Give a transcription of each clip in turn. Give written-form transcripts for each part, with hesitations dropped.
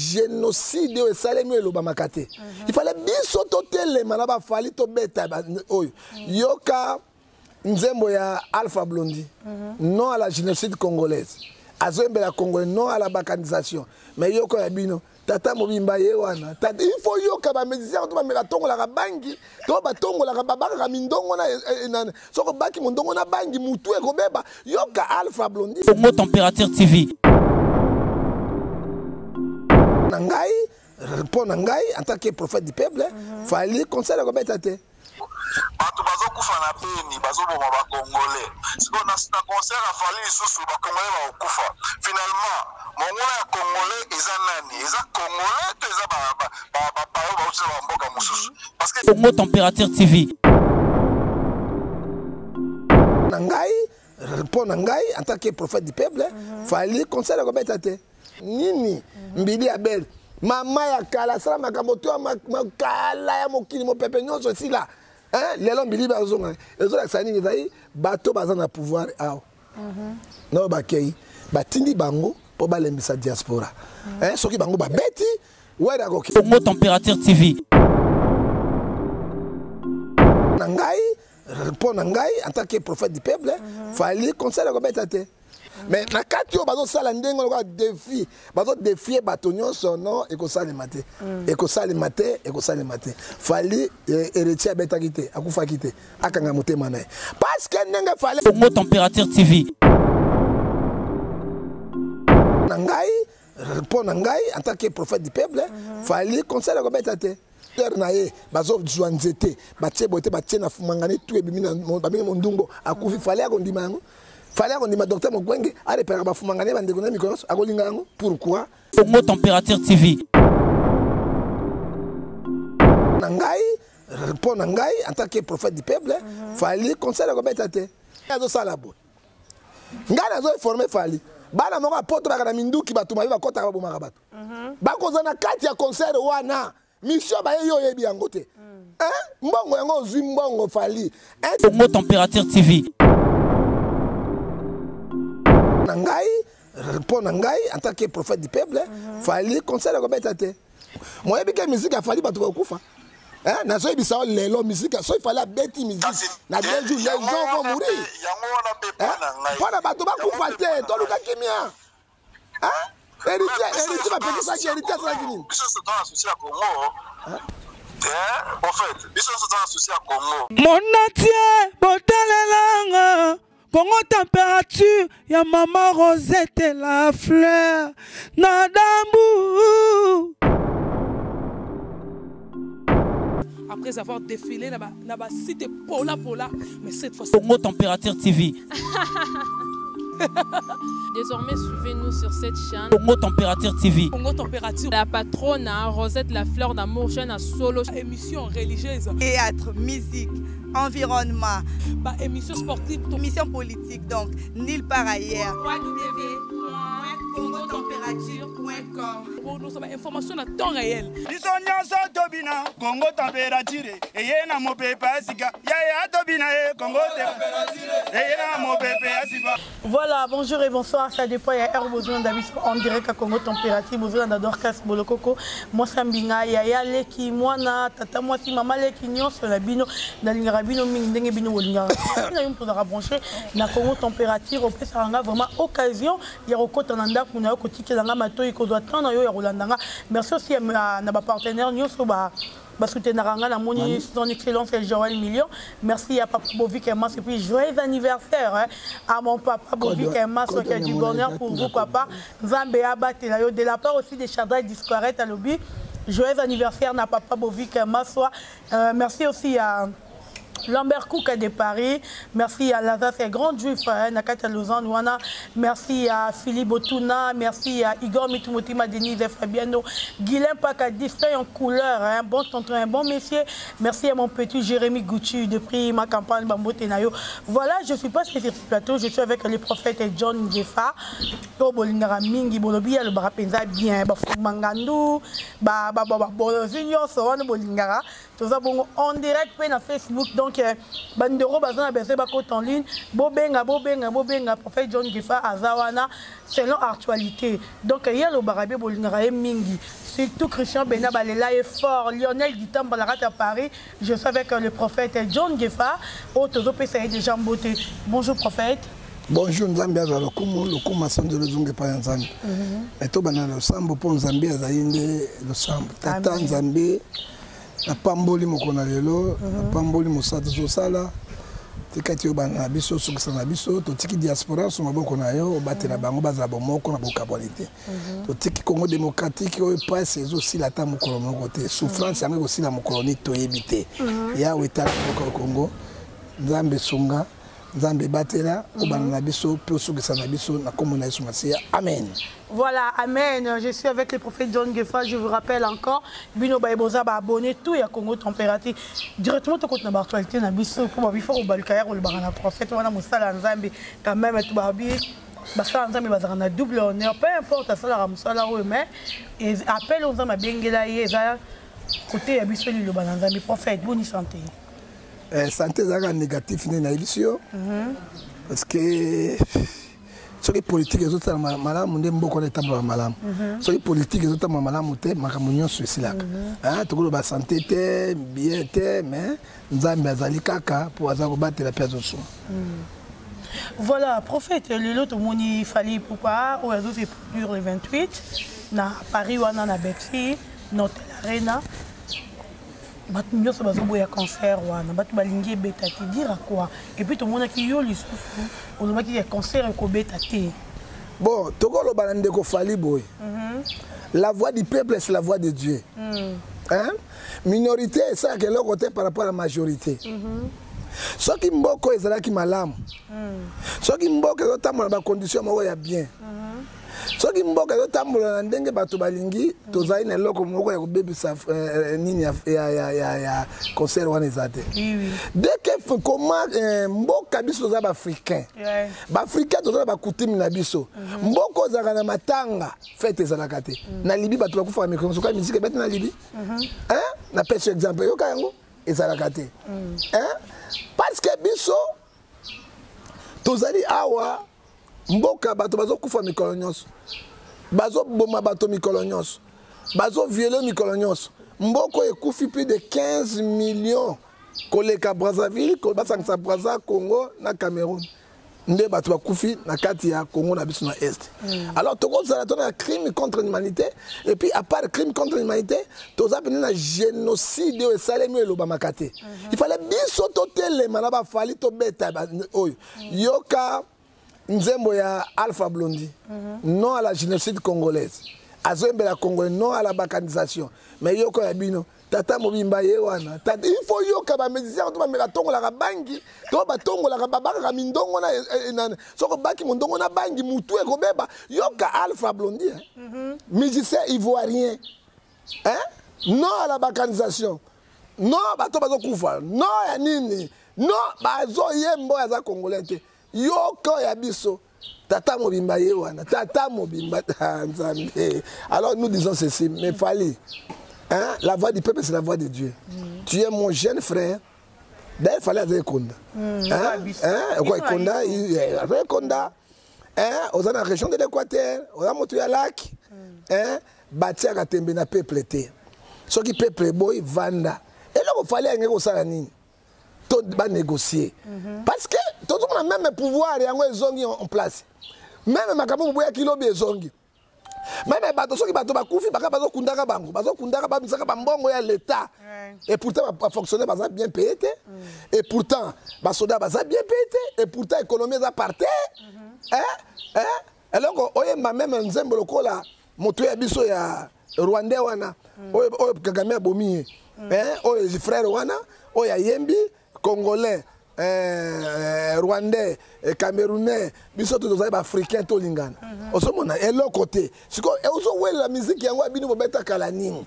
Génocide et salemi le bamakate. Il fallait bien sauter les manaba fali to beta yoka nzembo ya Alpha Blondy. Non à la génocide congolaise. Azembe la Congolais, non à la balkanisation. Mais yoko ya bino tata mobimba yewana. Il faut yoka ba médecin to ba meratongo la bangi, to ba tongo la babaka mindongo na soko baki mondongo na bangi mutu e kobeba yoka Alpha Blondy. Congo Température TV. Nangai, pour Nangai, en tant que prophète du peuple, fallait conseiller la Gobetate. Bato bazo kufa na peni bazo boma ba congolais. Siko na concert a fallu isusu ba congolais ba kufa. Finalement, mongola ya congolais eza nani? Eza congolais to eza ba uti ba mboka mususu. Parce que Congo Température TV. Nangai, pour Nangai, en tant que prophète du peuple, fallait conseiller la Gobetate. Nini mbili ya belle mama ya kala sala makamboto ya makala ya mokili mo pepe nyonso aussi là hein lelo mbili bazonga ezo la sani ngai bato bazana pouvoir ao no bakei batindi bango po balembisa diaspora hein soki bango ba beti wera ko Congo Température TV. Nangai pour Nangai en tant que prophète du peuple fallait conseiller la Gobetate. Mais na kati yo bazo sala ndengo ko défi bazo défier batonyo sono et ko sala maté et ko sala maté fallait héritier beta kité akufa kité akanga motema na parce que ndenga fallait Congo Température TV. Nangai pour Nangai en tant que prophète du peuple fallait conseiller la Gobetate naye bazo joanzete batie bote batie na fumangani tout ebimi na babinga mondungo akufi fallait akondima yango. Fallait qu'on dise docteur Mokwenge a repéré ba fumangane bande kona mikono akolinga yango pourquoi Congo Température TV. Nangai pour Nangai en tant que prophète du peuple fallait conseiller la Gobetate azo sala bo ngana zo former fallait bana moko apoto bakana minduki bato mabi bakota ba bomaka bato bakozana kati ya concert wana mission ba yo yebi yango te hein mbongo yango zwi mbongo fallait Congo Température TV. Nangai pour Nangai en tant que prophète du peuple fallait conseiller la Gobetate. Moi je que musique a fallu bato kufa hein na so ebisa lelo musique so il fallait beti musique na 2 jours les gens vont mourir yango wana pe pana ngai. Para bato ba kufa te to luka kimia hein héritier ba pekisa ki héritier ça kini Biso se dans associé à Congo. En fait, biso se dans associé à Congo. Mon atier botalelanga Congo Température, ya maman Rosette et la fleur, Nadambu. Après avoir défilé là-bas, cité Pola, mais cette fois-ci. Congo Température TV. Désormais, suivez-nous sur cette chaîne. Congo Température TV. Congo Température. La patronne, Rosette la fleur d'amour, chaîne à solo. Émission religieuse. Théâtre, musique, environnement. Bah, émission sportive. Émission politique, donc, nulle part ailleurs. www.congotempérature.com. Pour nous avoir information à temps réel. Congo Température. Et y a mon pépé Asika. Ya Tobina Congo Température. Et y a mon pépé Asika. Voilà, bonjour et bonsoir. Ça dépend. Il y a un besoin d'avis en direct à Congo Température. Besoin d'Adorcas Bolokoko. Moi, Sambinga. Il y a Leki, moi, tata, moi, maman, Leki, Nyon, sur la bino, dans l'Ingarabino, Mingdenge, Bino, Wolinga. On a eu pour brancher la Congo Température. Au plus, ça a vraiment occasion. Il y a Roko Tananda, qu'on a au quotidien, dans la mato, et qu'on doit attendre, il y a Rolandanga. Merci aussi à nos partenaires, Nyon, sur son excellence Joël Million. Merci à Papa Bovic et Mas. Et puis joyeux anniversaire hein, à mon papa Bovic et Mas qui a du bonheur pour vous, papa. Zambéa Batelayo. De la part aussi des Chadra Discoarette à l'objet. Joyeux anniversaire à Papa Bovic et Mas. Merci aussi à Lambert Cook de Paris, merci à Lazare, c'est grand juif, Nakata Lausanne, merci à Philippe Otuna, merci à Igor Mitumotima, Denise Fabiano, Guilain Pacadis, en couleur, un bon tonton, un bon messier. Merci à mon petit Jérémy Gucci de prix ma campagne Bambo Tenayo. Voilà, je suis pas sur ce plateau, je suis avec les prophètes John Ngefa, Bolingara Mingi, Bolobia, le Barapenza bien, Mangandou, Bolingara. toza bongo en direct pe na Facebook donc bandero bazana bese ba côté en ligne bobenga prophète John Gefa azawana selon actualité donc il y a le barabé bolinga mingi surtout Christian Bena Balela est fort Lionel Guitam Balarate à Paris je suis avec le prophète John Gefa au tozo pe ça déjà beauté bonjour prophète. Bonjour Nzambi aza lokuma sande lozunge pa Nzambi. Eto bana lo sambo po Nzambi aza yinde lo sambo. Tata Nzambi na pamboli mokona lelo, na pamboli mosata zo sala. Tikati yo bana biso sukisa na biso, to tiki diaspora so maboko na yo, batela bango baza bomoko na bokabonité. To tiki Congo démocratique yo passe zo sila ta mokolo moko te. Souffrance yango sila mokolo ni to yebite. Ya weta ko Congo. Nzambe sunga Nzambe batela obana na biso pe osukisa na biso na kombo na Yesu Masiya. Amen. Voilà, amen. Je suis avec le prophète John Gefa. Je vous rappelle encore, Bino Baïboza ba abonné tout ya Congo Température. Directement to compte na actualité na biso pour ba bifo au balkaya ou le barana prophète wana musala Nzambe quand même tout babi basala Nzambe bazana double honneur peu importe ça la musala ou mais appel aux Nzambe bengela yeza côté ya biso le barana Nzambe prophète bonne santé. Santé zaka négatif na émission parce que sur les politiques les autres malamu ndé mboko na tambo malamu sur les politiques les autres malamu te makamunyo sosilaka hein to ko ba santé te bien te mais Nzambe azali kaka pour azako battre la pièce au son. Voilà prophète le lot moni fali pourquoi ou les autres pour le 28 na Paris wana na Bexi notre arena. Batu nyonso bazoboya cancer wana batu balingi beta te dire quoi et puis tout le monde qui yo lisusu oloba ki cancer ko beta te bon tokolo balande ko fali boy la voix du peuple c'est la voix de Dieu hein minorité ça que l'autre côté par rapport à la majorité ce qui mboko ezala ki malamu ce qui mboko ezotama ba condition moko ya bien so ki mboka zo tambola na ndenge bato balingi tozali na loko moko ya kobebisa nini ya concert wana ezate dès que comment mboka biso za ba africain ba africain tozala ba coutume na biso mboko zaka na matanga fête ezalaka te na Libye bato bakufa micro soka musique bête na Libye hein na pese exemple yo kango ezalaka te hein parce que biso tozali awa mboka bato bazo kufa mikolo nyonso bazo boma bato mikolo nyonso bazo violer mikolo nyonso mboko ekufi plus de 15 millions koleka Brazzaville ko basangisa Brazza Congo na Cameroun nde bato bakufi na kati ya Congo na biso na est alors toko ça la crime contre l'humanité et puis à part crime contre l'humanité toza pena na génocide et salemi eloba makate il fallait biso totele manaba fali to beta oyo yoka Nzembo ya Alpha Blondy, non à la génocide congolaise. Azembe la Congolais, non à la balkanisation. Mais yoko ya bino, tata mobimba yewana. Il faut yoka ba médecin to ba mela tongo la bangi, to ba tongo la babaka mindongo na soko baki mondongo na bangi mutu e kobeba yoka Alpha Blondy. Musicien ivoirien. Hein? Non à la balkanisation. Non bato bazo kufa. Non ya nini. Non bazo yembo ya za Congolais. Yoko ya biso tata mobimba yewana tata mobimba Nzambe. Alors nous disons ceci mais fallait hein la voix du peuple c'est la voix de Dieu. Tu es mon jeune frère d'ailleurs fallait aller konda hein quoi konda il konda hein aux dans la région de l'Équateur on a monté à lac hein batia ka tembe na peuple te ce qui peuple boy vanda et là il fallait ngeko sala nini to ba négocier parce que tout le monde a même pouvoir yango ezongi en place même makambo boya kilobi ezongi même bato soki bato bakufi baka bazo kundaka bango bazo kundaka ba bisaka bambongo ya l'état et pourtant ba fonctionner baza bien payé et pourtant ba soda baza bien payé et pourtant économie za parté alors oyemba même Nzembo lokola moto ya biso ya Rwandais wana oyo Kagame abomi oyo frère wana oyo yembi Congolais, Rwandais, Camerounais, biso tous les Africains to lingana. Osomona et l'autre côté. Siko et oso ouais la musique yango abino bobeta kalaning.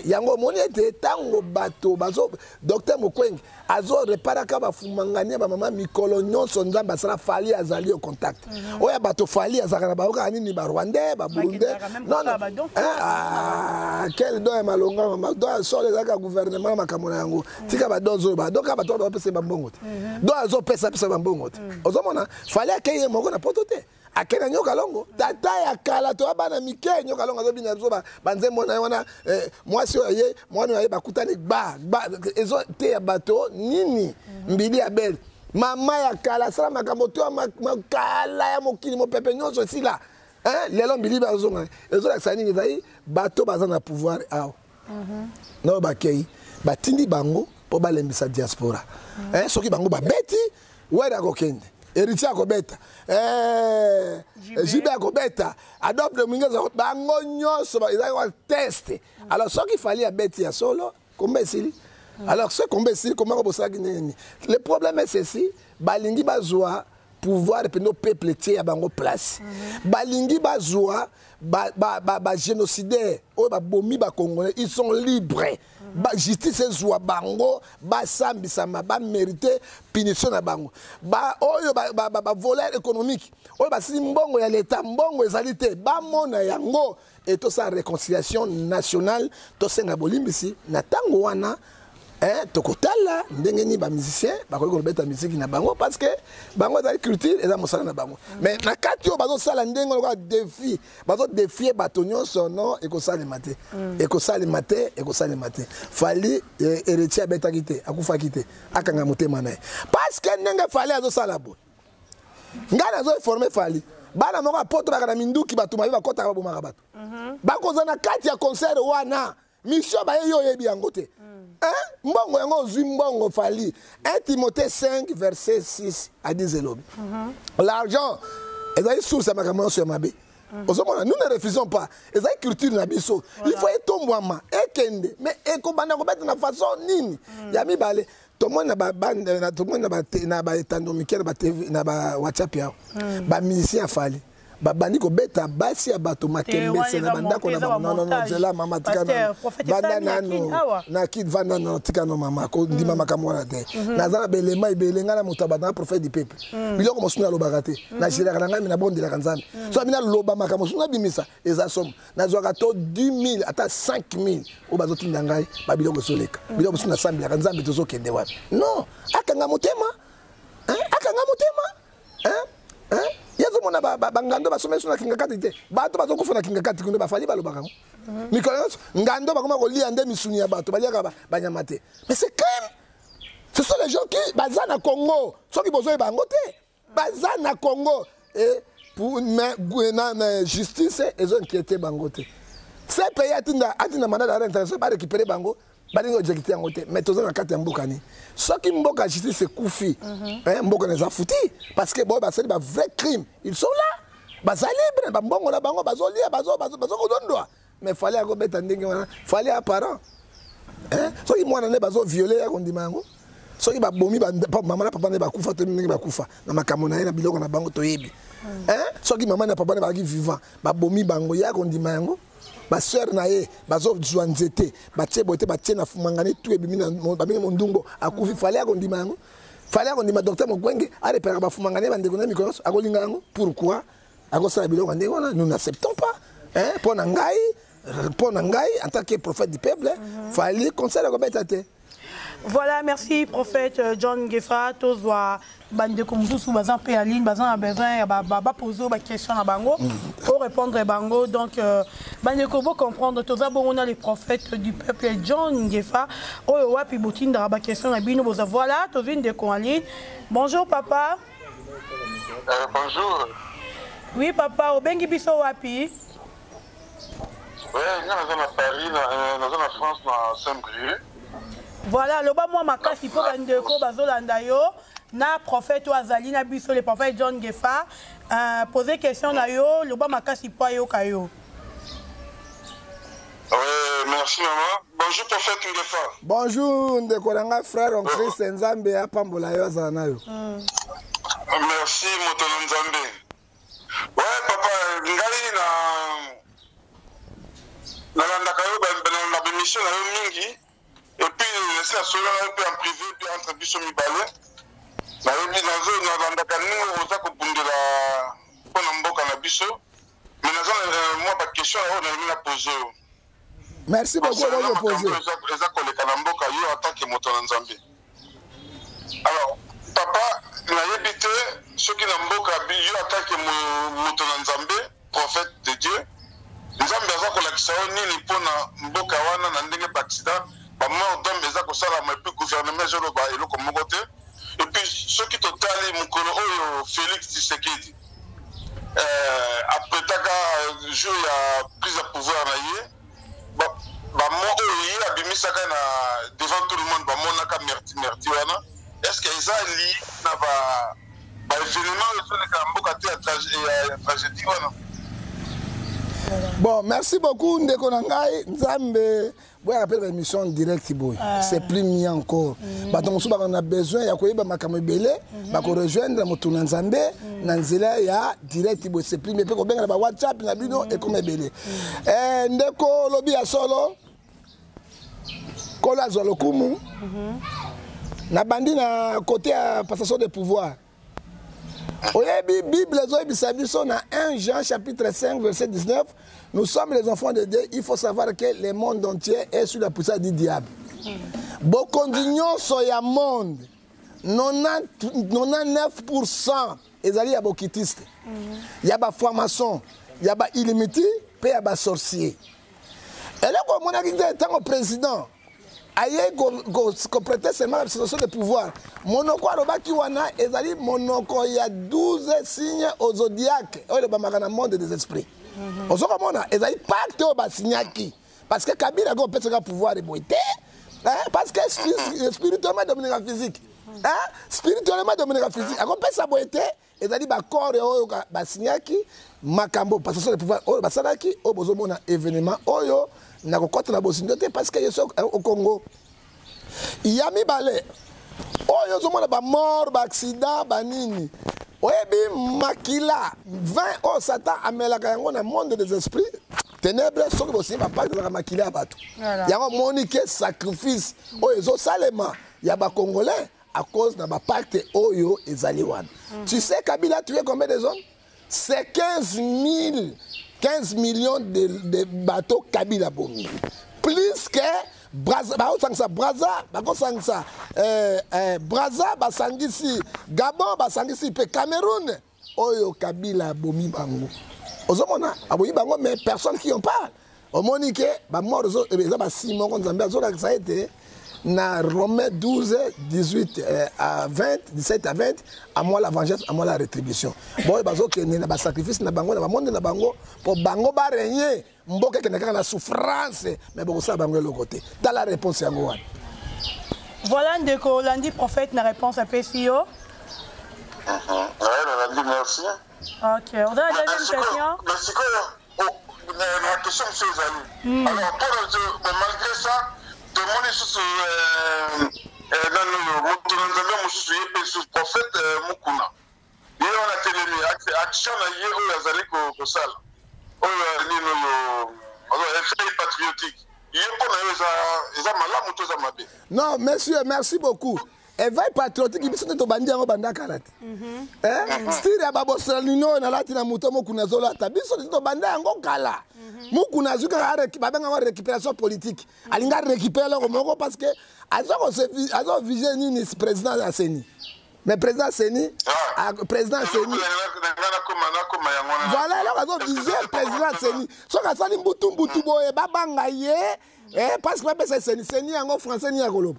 Yango moni ete tango bato bazo docteur Mokweng azo repara ka bafumangania ba mama mikolo nyonso Nzambe sala fali azali au contact. Oya bato fali azaka na baoka nini ba Rwandais, ba Burundais. Non non. quel don ya malonga mama don so les aka gouvernement makamona yango tika ba dozo ba donc ba to ba pesa bambongo te don azo pesa bambongo te ozomona fallait akeye moko na potote akena nyoka longo tata ya kala to bana mike nyoka longo zo bina zo ba nzembo na wana mwasi oye mwana oye bakutani ba ezo te ya bato nini mbili ya belle mama ya kala sala makambo to makala ya mokili mo pepe nyonso sila lelo mbili bazonga ezo la sani ngai bato bazana pouvoir awo no bakei batindi bango po balembisa diaspora soki bango babeti wera kokende héritier akobeta jibe akobeta adopte mwingeza bango nyonso ezali test alors soki fallait abeti ya solo kombe sili alors ce kombe sili comment bosaki nini le problème est ceci balingi bazwa pouvoir pour nos peuples tiers à bango place balingi bazwa ba génocidaire o ba bomi ba congolais ils sont libres ba justice ezwa bango ba sambisama ba mériter punition na bango ba oyo ba voleur économique oyo ba sili mbongo ya l'état mbongo ezalité ba mona yango et tout ça réconciliation nationale to senga bolimbisi na tango wana tokotala ndenge ni ba musicien ba ko beta musique na bango parce que bango za culture eza mosala na bango mais na kati yo bazo sala ndenge ko défi bazo défier batonyo sono ekosala maté ekosala maté fali héritier beta kité akufa kité akanga motema na parce que ndenge fali azo sala bo ngana zo former fali bana moko poto bakana minduki batuma ba kota ba bomaka bato bakoza na kati ya concert wana mission ba yo yebi yango te mbongo yango zwi mbongo fali 1 Timothée 5 verset 6 à 10 lobby l'argent est source à makambo sur mabe ozomona nous ne refusons pas ezali culture na biso il faut etombwama ekende mais ekobanda kobeta na façon nini ya mibale tomona ba bande tomona na ba etando mikele ba TV na ba WhatsApp ya ba musicien fali babani ko beta basi ya bato makembe sena bandako na non zela mama tikana banda nano na kid vanda no tikano mama ko ndima makamwa na te nazala belema ibelenga na moto abana prophète du peuple biloko mosuna lobaka te na jira kana ngami na bondela kanzambe so mina loba makamwa suna bimisa eza somme na zwaka to 10000 ata 5000 o bazotinda ngai ba biloko soleka biloko suna sambi kanzambe tozo kende wapi non akanga motema yazo mona ngando basomesa na kingakati te bato bazokufa na kingakati kuno bafali balobaka mikolo ngando bakoma kolia nde misuni ya bato baliaka banyama te mais c'est quand même ce sont les gens qui baza na Congo soki bozo bango te baza na Congo et pour na justice ils ont inquiété bango te ces pays atinda mandat d'arrêt international ba récupérer bango balingo objectif yango te mais tozo na kati ya mboka ni soki mboka justice kufi mboka na za futi parce que boy basali ba vrai crime ils sont là baza libre ba mbongo na bango bazolia bazo kodondwa mais fallait ako beta ndenge wana fallait apparent soki mwana ne bazo violer ya kondima yango soki ba bomi ba mama na papa ne ba kufa to ndenge ba kufa na makambo na na biloko na bango toyebi soki mama na papa ne ba ki vivant ba bomi bango ya kondima yango ba sœur na ye bazo zwa nzete batie bote batie na fumangani tu ebimi na baminga mondungo akufi fallait akondima yango fallait akondima docteur Mokwenge a repérer ba fumangani bandeko na mikolo akolinga yango pourquoi akosala biloko ndenge wana nous n'acceptons pas pour na ngai en tant que prophète du peuple fallait conseil ko betate. Voilà, merci prophète John Gefa tozwa bande comme sous bazan pe aline bazan a besoin ba poser ba question na bango pour répondre bango donc bande ko bo comprendre toza bon on a les prophètes du peuple John Gefa oyo wapi botinda ba question na bino boza voilà tozine de ko aline. Bonjour papa. Bonjour. Oui papa obengi biso wapi? Oui, nous sommes à Paris, nous sommes en France, dans Saint-Brieuc. Voilà, le bas moi makasi pour bandeko bazolanda yo na prophète Azali na biso le prophète John Gefa poser question na yo le bas makasi po yo kayo. Oui, merci maman. Bonjour prophète Gefa. Bonjour ndekolanga frère en Christ Nzambe apambola yo azana yo. Merci motono Nzambe. Ouais papa ngai na landaka yo na bémission na yo mingi. Et puis, c'est à cela un peu en privé, puis entre Bissot Mibale. Je suis dans un Mais moi, pas de question, on a posé. Merci beaucoup de vous poser. En tant que moto Nzambe. Alors, papa, nayebi te soki na mboka yo en tant que moto Nzambe, prophète de Dieu. Nzambe aza kolakisa yo nini mpona mboka wana na ndenge d'accident, ba mort d'homme eza kosalama epuis gouvernement ezoloba eloko moko te. Et puis soki totali mokolo oyo Félix Tshisekedi apretaka jour ya prise de pouvoir na ye, bamo oyo abimisaka na devant tout le monde bamonaka merti wana. Est-ce que eza lié na ba événement esoleka na mboka te ya tragédie wana? Bon, merci beaucoup ndeko na ngai Nzambe. Boy appelle l'émission direct boy. C'est plus mis encore. Bato mosuba on a besoin ya koyeba makambo ebele, ba ko rejoindre moto na Nzambe na nzela ya direct boy. C'est plus mais pe ko benga ba WhatsApp na bino et comme ebele. Ndeko lobi ya solo. Kola zolokumu. Na bandi na côté à passation de pouvoir. Oyebi Bible zoyebisa biso na 1 Jean chapitre 5 verset 19. Nous sommes les enfants de Dieu. Il faut savoir que le monde entier est sous la puissance du diable. Bokondignon soya monde 99% ezali ya bokitiste. Ya ba franc-maçon, ya ba illimité, pe ya ba sorcier. Et là comme on a dit tant président aye ko prêter seulement la situation de pouvoir. Monoko alobaki wana ezali monoko ya 12 signes au zodiaque. Oyo ba makana monde des esprits. Osoka mona ezali pacte o basignaki parce que Kabila go pesa pouvoir de boité parce que spirituellement dominé la physique spirituellement dominé la physique ako pesa boité ezali ba corps oyo basignaki makambo parce que le pouvoir oyo basalaki o bozomona événement oyo na kokota na bosindote parce que yeso au Congo yami balé oyo zomona ba mort ba accident ba nini. Oyebi makila 20 au Satan amelaka yango na monde des esprits ténèbres soki bosi ba pacte de la makila bato yango monique sacrifice oyo zo salema ya ba congolais à cause de ba pacte oyo ezali wana. Tu sais Kabila a tué combien de hommes? C'est 15 millions de bateaux Kabila bomi. Plus que Braza, Braza, Basangisi, Gabon, Basangisi, pe Cameroun, Oyo Kabila, Bomi Bango. Ozomona, Aboyi Bango, mais personne qui en parle. Au Monique, mort, Simon, ça a été, na Romains 12, 18 à 20, 17 à 20, à moi la vengeance, à moi la rétribution. Bon, bazo que na ba sacrifice na bango, na monde na bango, pour bango ba régner, mboka que na la souffrance, mais bon ça bango le côté. Dans la réponse à moi. Voilà ndeko lundi prophète na réponse à PCO. Ouais, lundi merci. OK, on a la deuxième question. Merci quoi? La question c'est Zali. Alors pour malgré ça tout le monde est sous dans le prophète Mukuna. Il y a la télé, action kosala. Patriotique. Non, monsieur, merci beaucoup. Éveil patriotique, il faut que bandi en banda karate. Style ya babosalino na lati na muto Mukuna zola tabiso to banda ngo kala. Mukuna zuka babenga wa récupération politique. Alinga récupérer le moko parce que azo viser ni président de Seni. Mais président Seni, président Seni. Voilà, là azo viser président Seni. So ka sali mbutu boye babanga ye parce que c'est Seni yango français ni akoloba.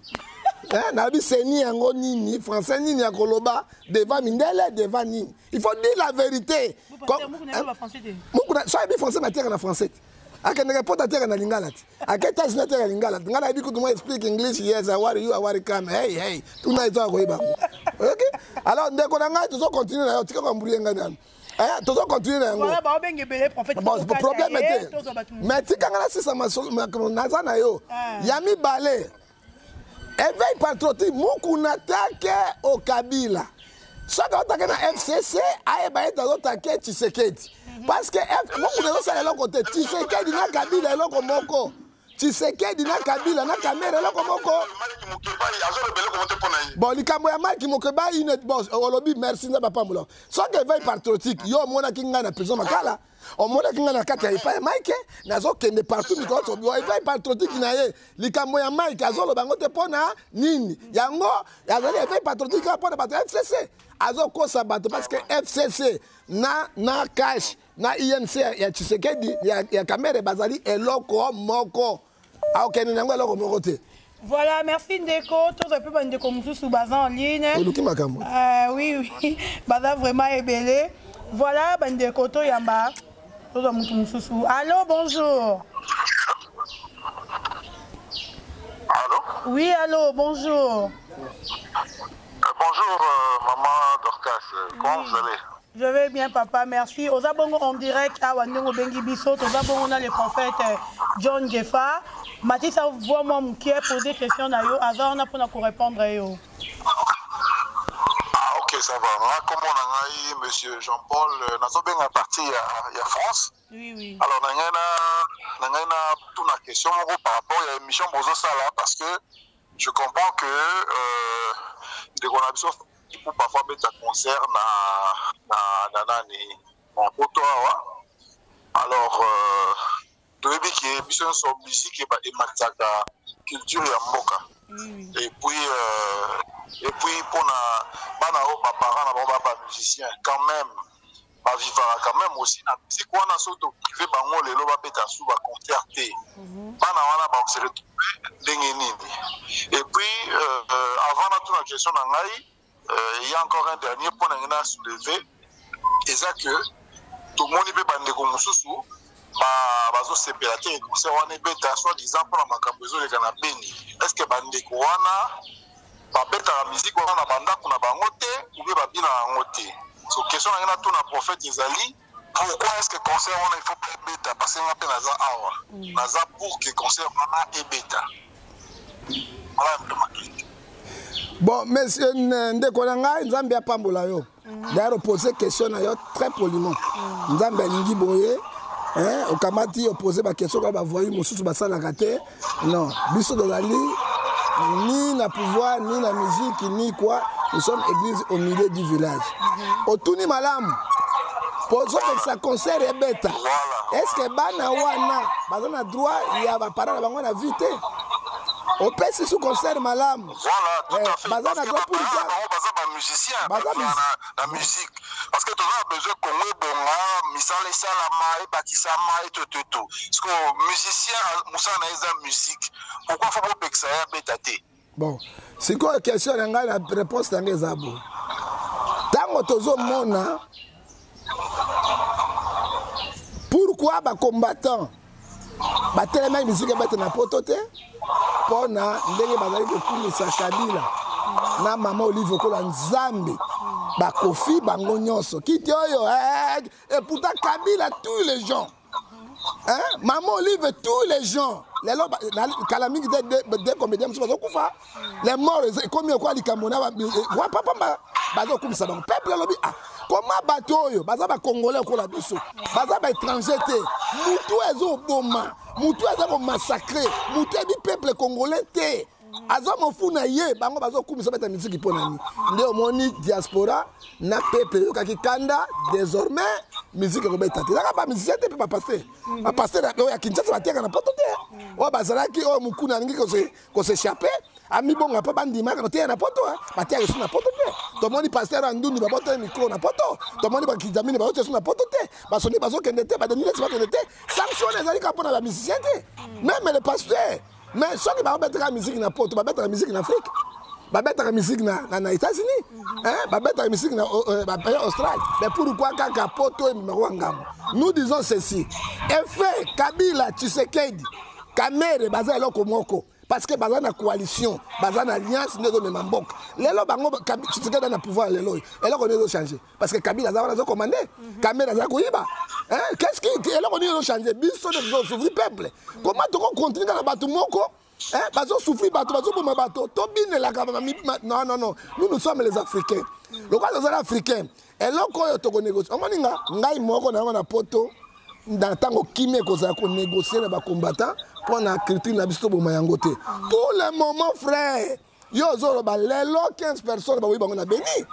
Nabi Seni yango nini français nini akoloba devant Mindele devant nini. Il faut dire la vérité. Mukuna so bien français na terre na français. Akende répondre à terre na lingala. Aketa na terre lingala. Ngala bi ko moi speak English yes how are you how are you come hey tuna izo ko iba. OK? Alors ndeko na ngai tuzo continuer na yo tika ko mburi ngana. Tuzo continuer na yango. Voilà ba obenge belé prophète. Bon problème était. Mais tika ngala sisa na na yo. Yami balé. Éveil patriotique Mukuna take au Kabila. Ça quand on a FCC aye ba dans attaquer Tshisekedi parce que Mukuna ça le côté Tshisekedi na Kabila le moko Tshisekedi na Kabila na Kamere eloko moko. Bon likambo ya Mike Mokeba ine boss olobi merci na papa mula. So que veille patriotique yo mona kinga na prison makala. O mona kinga na kata ipa Mike nazo kende partout because o veille patriotique na ye. Likambo ya Mike azolo bango te pona nini. Yango yazali veille patriotique pona bato FCC. Azo kosa bato parce que FCC na cash na INC ya Tshisekedi ya Kamere bazali eloko moko. A okene nango eloko moko te. Voilà, merci Ndeko. Tous les peuples Ndeko Moussou Bazan en ligne. Oui, oui. Bazan vraiment est belé. Voilà, Ndeko To Yamba. Tous les Moussou. Allô, bonjour. Allô? Oui, allô, bonjour. Bonjour, maman Dorcas. Comment vous allez? Je vais bien, papa, merci. Aux abonnés en direct à Wandongo Bengi Bissot, aux abonnés on a le prophète John Jeffa. Mathis, ça voit moi qui a posé question à yo, hasard on a pour répondre à yo. Ah ok, ça va. Là, comme on a eu monsieur Jean-Paul, nous avons bien parti à France. Oui, oui. Alors, nous avons une question par rapport à l'émission Bozo Sala parce que je comprends que dès qu'on a besoin il faut parfois mettre un concert en photo. Alors, tu veux dire qu'il y a une musique et la culture et mboka. Et puis pour nos parents, nos musiciens, quand même, quand même aussi, c'est quoi on a sauté privé, les lois bêta sous la concerté. On se retrouve. Et puis, avant toute la question d'Angaï, il y a encore un dernier point à soulever. Et ça que tout le monde peut bander comme sous bazo séparé concert wana beta soit disant pour la makambezo les canabeni. Est-ce que bander wana ba beta la musique wana banda kuna bangote ou bien babina bangote. So question na tout na prophète Isali. Pourquoi est-ce que concert wana il faut pas beta parce que on appelle naza awa. Naza pour que concert wana et beta. Voilà un peu ma question. Bon, monsieur Ndeko Nanga, Nzambe a pambola yo. D'ailleurs, poser question à yo très poliment. Nzambe lingi boye, hein, au kamati poser ma question quand ba voyer mosusu ba sala raté. Non, biso de la ni na pouvoir, ni na musique, ni quoi. Nous sommes église au milieu du village. Au Touni Malam, posons que ça concert est bête. Est-ce que bana wana, bazana droit, il y a ba parole bango na vite. Au PC sous concert malam. Voilà, tout à fait. Parce que pour les musiciens, la musique. Parce que tu as besoin qu'on ait bon, misale salama, et bâtissama, et tout. Parce que musicien, moussa na musique. Pourquoi faut pas que ça ait bétaté? Bon, c'est quoi la question? La réponse est dans zabo. Tant que tu mona, pourquoi les combattants batelema musique bête na potote? Pona ndenge bazali kokumisa Kabila na mama Olive Kola Nzambe bakofi bango nyonso kiti oyo et pourtant Kabila tous les gens hein maman Olive tous les gens les loba kalamiki de comédiens so bazokufa les morts comme quoi likamona wa papa bazokumisa bango peuple lobi ah comment bato oyo baza ba congolais ko la biso baza ba étranger te mutu ezo boma mutu ezo massacrer mutu bi peuple congolais te azo mofuna ye bango bazo kumisa beta musique ponani nde omoni diaspora na peuple yo kakikanda désormais musique ko beta te naka ba musicien te pa passer a passer ya Kinshasa bateka na poto te o bazalaki o mukuna ngi ko se échapper ami bonga pa bandima ka te na poto bateka sur na poto te to moni pasteur andundu ba boto micro na poto to moni ba kizamini ba boto sur na poto te ba soni ba zo kende te ba denile ba kende te sanction les ali ka pona la musicien te même le pasteur. Mais ceux qui vont mettre la musique dans le pot, ils vont mettre la musique en Afrique, ils vont mettre la musique dans les États-Unis, ils vont mettre la musique dans l'Australie. Mais pourquoi nous disons ceci? Effet Kabila, Tshisekedi, Kamere, Baza Eloko Moko. Parce que baza na coalition, baza na alliance, nous sommes en bok. Lelo bango Tshisekedi na pouvoir lelo. Et là on est changé. Parce que Kabila a commandé, Kamere a koyiba. Qu'est-ce qui est là on est changé? Biso de souffrir peuple. Comment tu continues dans la bateau moko? Bazo souffrir bateau, bazo pour ma bateau. Tobine la non. Nous sommes les Africains. Le quoi les Africains. Et là quand tu négocies, on maninga ngai moko na poto. dans tango kimé kozala ko négocier na ba combattant pour na culture na biso boma yango te. Pour le moment frère, yo zolo ba lelo 15 personnes ba wi bango na Béni.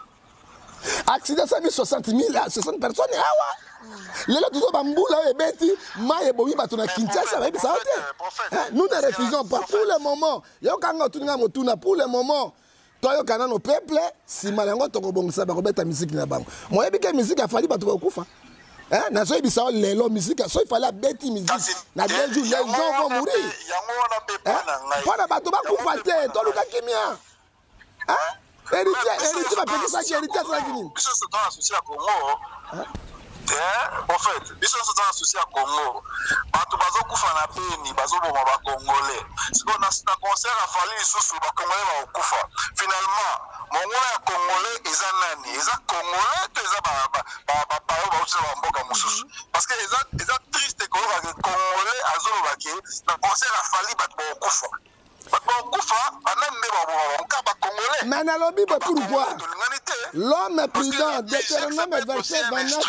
Accident ça 60 000 60 personnes awa. Lelo tuzo ba mbula e beti maye bo wi bato na Kinshasa ba bisa te. Nous ne refusons pas pour le moment. Yo kanga tuninga motuna pour le moment. Toyo kana no peuple si malango to kobongisa ba kobeta musique na bango. Moye bike musique afali bato ba kufa. Hein, na so bisa lelo musique so il fallait beti musique. Na 2 jours les gens vont mourir. Voilà bato ba kufa te to luka kimia. Hein? Héritier va payer ça qui héritier ça qui ni. Biso c'est dans la société à Congo. En fait, biso c'est dans la société à Congo. Bato bazo kufa na peni, bazo boma ba congolais. C'est qu'on a un concert à fali sous ba congolais ba kufa. Finalement, mon ya congolais eza nani? Eza congolais te eza ba mboka mususu. Parce que eza triste que congolais azolo ba ke na concert à fali bato ba kufa. Mais dans le Bible, pourquoi? L'homme est prudent, Deutéronome verset 29.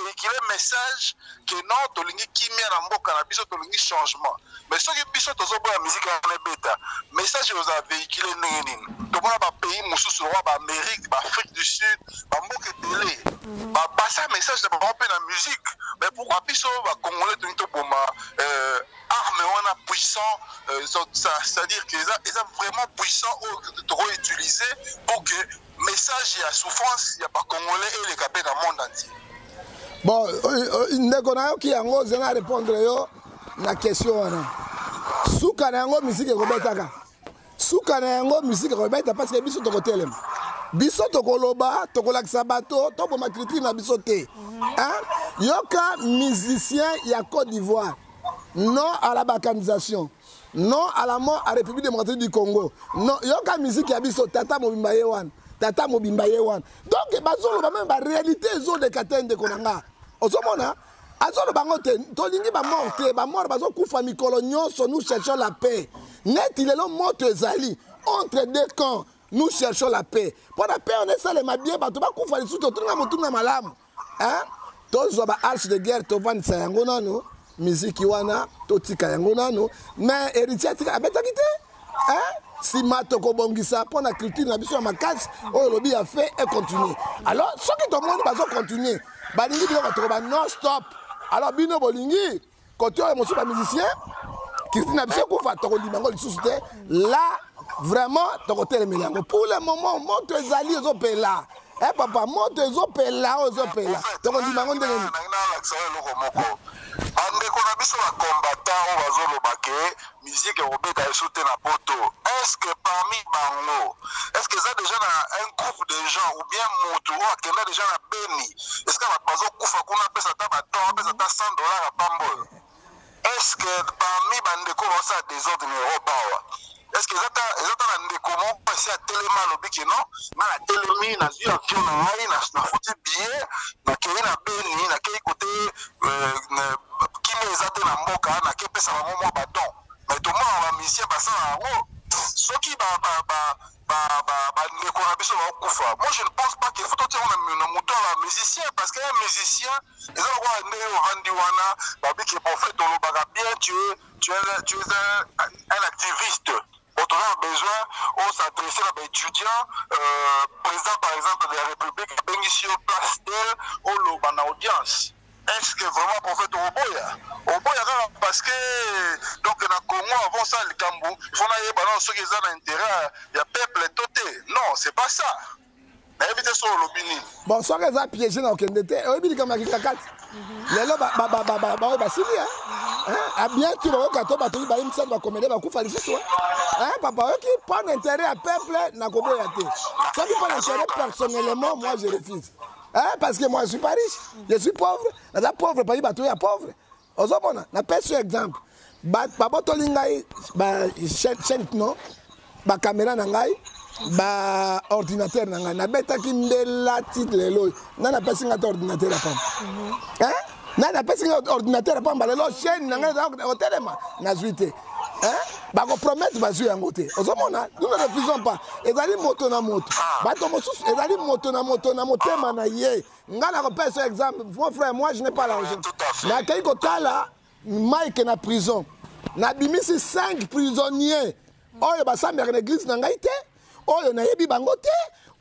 Véhiculer message que non, tolingi kimia na mboka na biso tolingi changement. Mais ce qui biso tozo boya musique na beta, message vous a véhiculé nini. To bona ba pays mususu roi ba Amérique, ba Afrique du Sud, ba mboka télé. Ba passer message de ba pe na musique. Mais pourquoi biso ba congolais tolingi to boma armes on a puissant c'est-à-dire qu'ils sont vraiment puissants trop utilisés pour que message y a souffrance il y a pas congolais et les capés dans le monde entier. Bon, ndeko qui a ngos na répondre yo na question wana. Suka na ngo musique ko betaka. Suka na ngo musique ko beta parce que biso to kotelem. Biso to koloba, to kolakisa bato, to boma critique na biso te. Hein? Yoka musicien ya Côte d'Ivoire. Non à la balkanisation. Non à la mort à la République démocratique du Congo. Non, yoka musique ya biso Tata Mobimba Yewan. Tata Mobimba Yewan. Donc bazolo ba même ba réalité zo de katende de konanga. Ozomona azolo bango te tolingi ba morte ba mort bazo kufa mikolo nyonso nous cherchons la paix. Net il est le mot ezali entre deux camps. Nous cherchons la paix. Pour la paix on est ça les mabie ba to ba kufa lisusu to tunga motuna malamu. Hein? Tozo ba arche de guerre to van sayango nano. Musique wana totika yango nano mais héritier tika abetaki te hein si matoko bongisa pour la culture na biso makasi o lobi a fait et continuer alors ce qui tout le monde bazo continuer balingi bino batoko ba non stop alors bino bolingi côté o mosu ba musicien culture na biso ko fa toko limango lisusu te là vraiment toko telemela pour le moment monte ezali ezopela eh papa monte ezopela ozopela toko limango ndenge andeko na biso ba combattant o bazoloba ke musique robeka esoute na poto. Est-ce que parmi bango est-ce que ça déjà un groupe de gens ou bien moto ou akenda déjà na Beni est-ce que bazo kufa kuna pesa ta baton pesa ta $100 à pambo est-ce que parmi bandeko ça désordre Europa est-ce que ezata na ndeko mo passer à téléma lobiki non na télémi na zio avion na ngai na futi billet na kei na Beni na kei côté kimi ezate na mboka na ke pesa ba mo baton mais tout monde va mission passer en haut soki ba ndeko na biso ba kufa. Moi je ne pense pas qu'il faut tout na moto la musicien parce que un musicien ils ont quoi ndeko vandi wana ba biki prophète lo baga bien tu es un activiste. On a besoin de s'adresser à des étudiants, président par exemple de la République, bénéficier au place d'elle, au lobana audience. Est-ce que vraiment prophète Oboya parce que donc dans le Congo avant ça le Cambou, il faut n'aller balancer ceux qui ont intérêt, il y a peuple toté. Non, c'est pas ça. Mais évitez sur l'opinion. Bon, soit que ça piégé dans le Kendete, on dit comme la Kikakat. Lelo ba sili hein a bien tu le kato ba to ba imsa ba komede ba kufa lisusu hein papa qui prend intérêt à peuple na koboya te ça qui prend intérêt personnellement moi je refuse hein parce que moi je suis pas riche je suis pauvre na pauvre pas ba to ya pauvre ozomona na pèse exemple ba boto lingai ba chaîne non ba caméra na ngai ba ordinateur na ngai na betaki ndela titre lelo na pèse ngata ordinateur la pam hein na pèse ngata ordinateur la pam ba lelo chaîne na ngai au téléma na zuité bakopromettre bazwi yango te ozomona nous ne refusons pas ezali moto na moto bato mosusu ezali moto na motema na ye nga nakopesa exemple mon frère moi je n'ai pas l'argent nakei kotala Mike na prison nabimisi 5 prisonniers oyo basambelaka na église na ngai te oyo nayebi bango te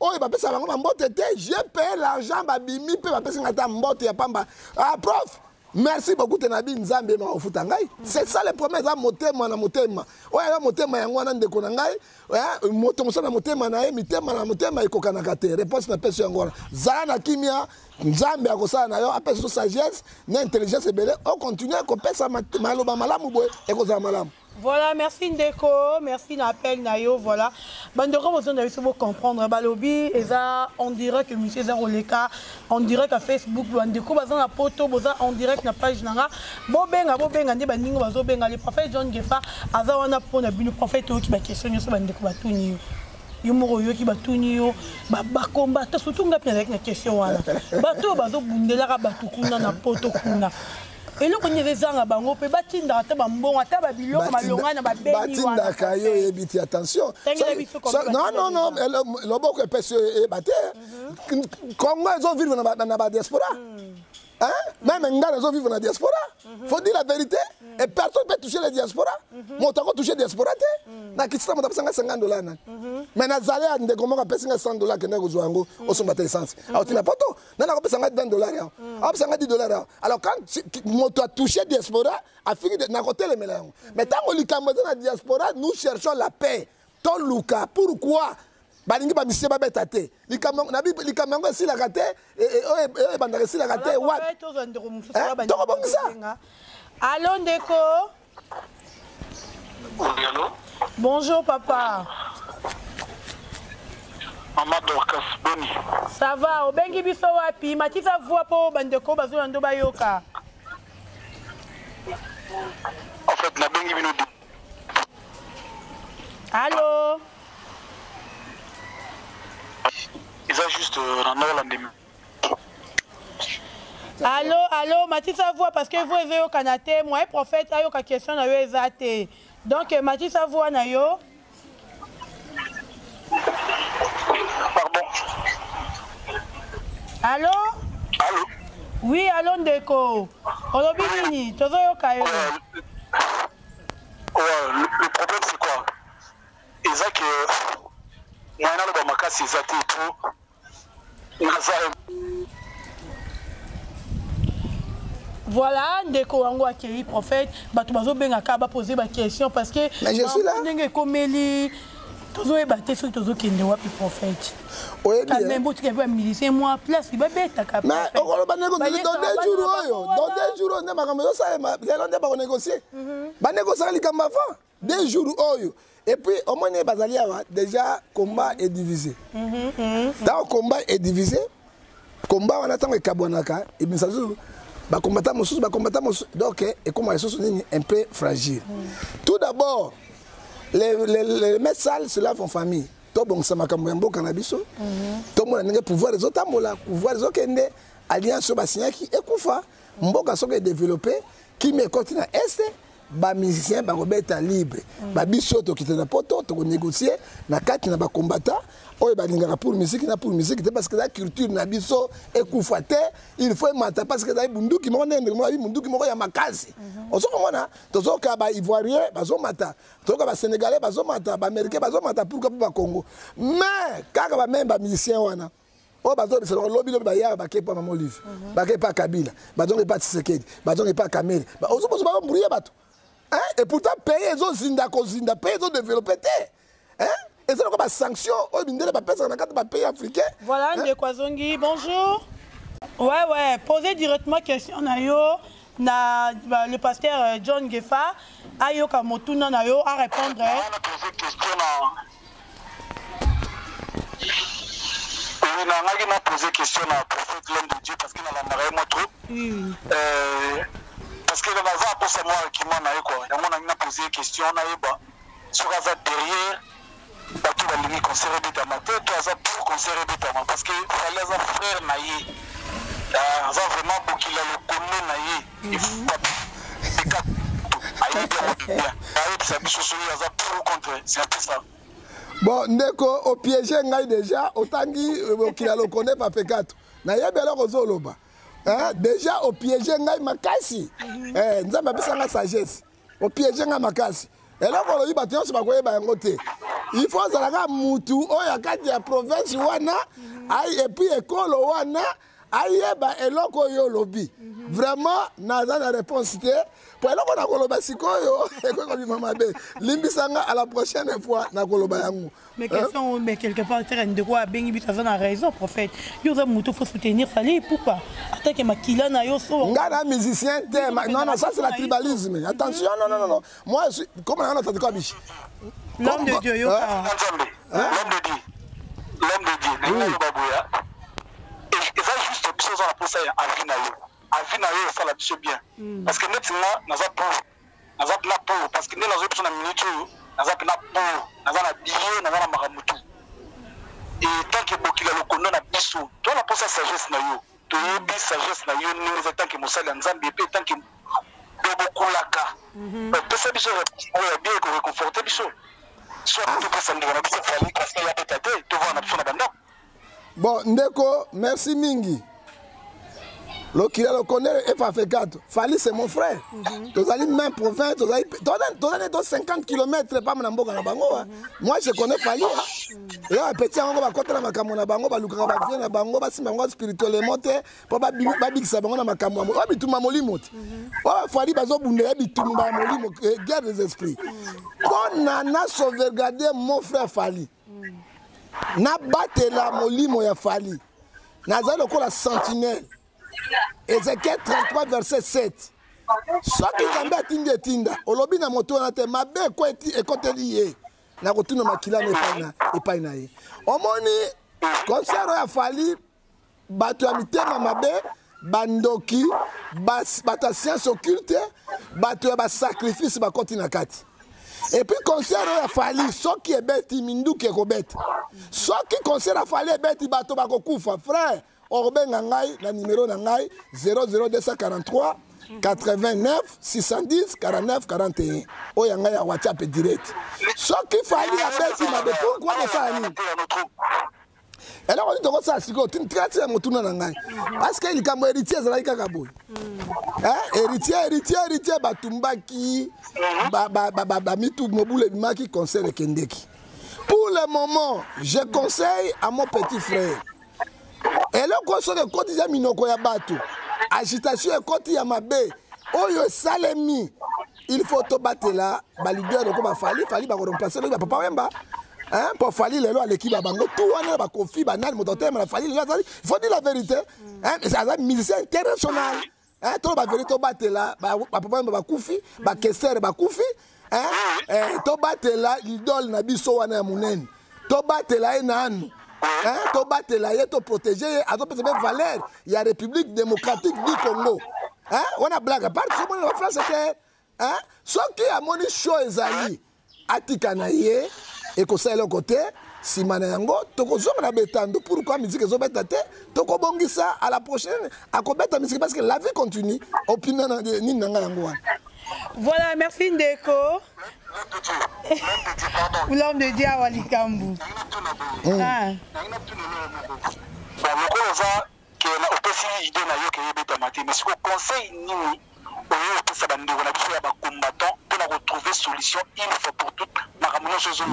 oyo bapesa bango bambote te j'ai payé l'argent babimi mpe bapesi ngai ta mbote ya pamba prof merci beaucoup tenabi nzambe ma ofuta ngai c'est ça le problème za motema na motema oya motema yango wana ndeko na ngai moto mosana motema na ye mitema na motema ekokanaka te réponse na pesa yango wana zala na kimia nzambe akosala na yo apesa sagesse na intelligence ebele o continue kopesa maloba malamu boye ekozala malamu. Voilà, merci Ndeko, merci l'appel Nayo, voilà. Bandeko, vous avez comprendre, Balobi, et ça, on dirait que M. Zaroleka, on dirait qu'à Facebook, Bandeko, vous avez photo, on dirait que la page Nanga, Bobenga, Ndi Baningo, Bazobenga, le prophète John Gefa, Azawana Pona, le prophète qui va questionner sur Bandeko Batuni. Yomoro qui va tourner, combattre, surtout avec la question. Bato, Bazo Bundela, Batukuna, Napoto Kuna. Et là, on est zanga bango pe batinda ata bambongo ata babilo malonga na babeni wana batinda kayo ebiti attention non loboko epese ebate Congo ils vivent na ba diaspora même Ngana ils vivent na diaspora faut dire la vérité et personne peut toucher la diaspora moto ko toucher diaspora te na kitisa moto pesanga $50 mais na zale ande comment ka pesanga $100 kenda ko zwango osomba te essence alors tu n'as pas tout nana ko pesanga $20 a pesanga $10 alors quand moto a touché diaspora a fini de na côté le melango mais tant que likambo na diaspora nous cherchons la paix ton luka pourquoi balingi ba misie ba betate likambo na bible likambo si la kate e bandaka si la kate wa to ko ça. Allô Ndeko. Oui, allô? Bonjour papa. Maman Dorcas Boni. Ça va, obengi biso wapi? Matisa voix po bandeko bazula ndo bayoka. En fait, na bengi bino. Allô? Ils ont juste dans Nord Allô, Matissa voix parce que vous avez au Canada, moi prophète a eu une question na yo ezate. Donc Matissa voix na yo. Pardon. Allô? Allô? Oui, allô Ndeko. Olobi nini? Tozo yo kayo. Le problème c'est quoi? Isaac moi na le makasi ezate tout. Voilà, Ndeko wango accueilli prophète, bato bazo benga ka ba poser ba question parce que mais je suis là. Ndenge komeli tozo e baté sur tozo kende wapi prophète. Oui, bien. Même bout que ba musicien moi place il ba beta ka. Mais on va négocier dans 2 jours dans 2 jours on va comme ça les on va négocier. Ba négocier likamba avant 2 jours oyo. Et puis au moins bazali awa déjà combat est divisé. Dans combat est divisé. Combat on attend ekabonaka et bien ça combattant donc et comment les choses sont un peu fragiles. Tout d'abord, les maîtres sales se lavent en famille. Tout bon ça m'a cambié cannabis. Tout le monde a pouvoir les autres mola, pouvoir les autres alliance sur Bassigna qui écouffa. Mboka sont développé qui me continue à est. Ba musicien ba robeta libre. Ba biso to qui te na poto to négocier na kati na ba combattant. Oye balingaka pour musique na pour musique parce que la culture na biso ekufate il faut mata parce que la bunduki mo nende mo bunduki mo ya makasi ozo komona tozo ka ba ivoirien bazo mata tozo ba sénégalais bazo mata ba américain bazo mata pour ba Congo mais kaka ba même ba musicien wana o bazo c'est le lobby ba ya ba kepa mama Olive ba kepa Kabila bazo pas Tshisekedi bazo pas Kamere ozo bozo ba mbrouiller bato hein et pourtant payer ezo zinda ko zinda payer ezo développer hein. Et c'est comme une sanction, pays africain. Voilà, Ndeko Zongi, bonjour. Ouais, posez directement question na le pasteur John Gefa, ayo kamotuna na yo à répondre. Oui, on a posé question à prophète l'homme de Dieu parce qu'il a la marée trop. Parce que le bazar pour ça moi qui m'en a eu quoi. On a posé question sur la derrière. Bato balingi conserver bitama te to aza pour conserver bitama parce que fallait aza frère na ye aza vraiment bokila le connu na ye il faut pas C'est un peu ça. Bon, ndeko, au piégé ngai déjà, autant qu'il a le connaît pas pécato. Na yebela kozoloba. Hein? Déjà au piégé ngai makasi. Nzamba bisanga sagesse. Au piégé ngai makasi. Et là quand on bato nyonso bakoyeba yango te. Il faut zalaka mutu oyo akati ya province wana, ai et puis école wana, ayeba eloko yo lobi. Vraiment naza na réponse te. Pour eloko na koloba sikoyo, ekoko bi mama be. Limbisanga à la prochaine fois na koloba yango. Mais question, mais quelque part, de quoi Bengi Bitazan a raison, prophète. Il faut soutenir Fali, pourquoi? Attends que ma kila na yo so. Ngana musicien, non, non, ça c'est le tribalisme. Attention, non, non, non. Moi, je suis. Comment on a entendu quoi, Bichi? L'homme de Dieu, L'homme de Dieu. L'homme de Dieu. Et ça, juste une chose, on a posé à Vinayo. À Vinayo, ça l'a bien bien. Parce que maintenant, nous avons pour. Parce que nous avons besoin de minute. Nous avons billet, nous avons maramutu. Et tant que Bokila le connaît, on a biso. Toi, on a posé sagesse na yo. Tu as eu sagesse na yo. Nous avons tant que Moussa Lanzambi et tant que Bobo Laka. Mais ça, biso, on a bien réconforté biso. Soit tu peux s'en dire, on a besoin de faire une casse, il y a peut-être, tu vois, on a besoin d'abandon. Bon, Ndeko, merci Mingi. Le qui le connaît et pas fait 4. Fali, c'est mon frère. Tu as même province, tu as 50 km, pas mon amboka na bango. Moi, je connais Fali. Là, petit, on va côté la makamon na bango, baluka ba bien na bango, ba si bango spirituellement, pour ba big sa bango na makamon. Oh, bitu mamoli mot. Oh, Fali bazo bunde, bitu mamoli mot, guerre des esprits. Quand nana sauvegarder mon frère Fali. Na batté la molimo ya Fali. Naza le la sentinelle. Ézéchiel 33 verset 7. Soki nzambe atindi etinda olobi na moto wana te mabe ekoteli ye na kotuna makila na epai na ye omoni concert oyo afali bato ya mitema mabe bandoki bato ya science occulte bato ya basacrifice bakoti na kati et puis concert oyo afali soki ebeti minduki ekobeta soki concert afali ebeti bato bakokufa frère Orbenga ngai na numéro na ngai 00243 89 610 49 41. Oya ngai ya WhatsApp direct. Soki fali abeti na be pourquoi que ça ni? Et là on dit que ça siko tin traiter motuna na ngai. Parce que il kambo héritier zala kaka boy. Héritier batumbaki ba mitu mobule bimaki concert kendeki. Pour le moment, je conseille à mon petit frère. Et là, quand on est côté de Minoko Yabato, agitation est côté de Mabe, Oyo Salemi, il faut te battre là, le leader de Koba Fali va remplacer le papa Wemba. Pour Fali, les lois à l'équipe à Bango, tout le monde va confier, banal, mototem, la Fali, il faut dire la vérité. C'est un musicien international. Tout la vérité, battre là, papa Wemba va confier, Kesser va confier. To battre là, l'idole Nabiso Wana Mounen. To battre là, Enan. To battre là, to protéger, à to préserver valeur. Il y a la République démocratique du Congo. On a blague. À part ce moment, la France était. Ce qui a mon show ezali, Atikanaye, et que c'est le côté, si Manayango, toko zoma na betando, pourquoi musique zo betate, toko bongisa à la prochaine, à kobeta musique parce que la vie continue. Opinion ni nanga yango. Voilà, merci Ndeko. L'homme de Dieu à Walikambu.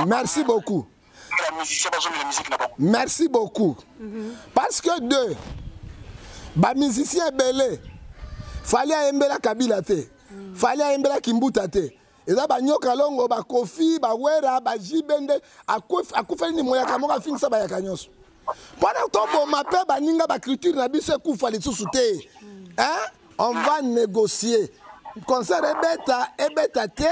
Merci beaucoup. Merci beaucoup. Parce que deux, les musiciens belé, fallait aimer la Kabila te, fallait aimer la Kimbuta te. Et là, banyoka longo, ba kofi, ba wera, ba jibende, akufa ni moya kamoka fin sa ba yakanyos. Pendant que bon m'appelle baninga ba culture na biso kufa li susute. On va négocier. Concert ebeta te,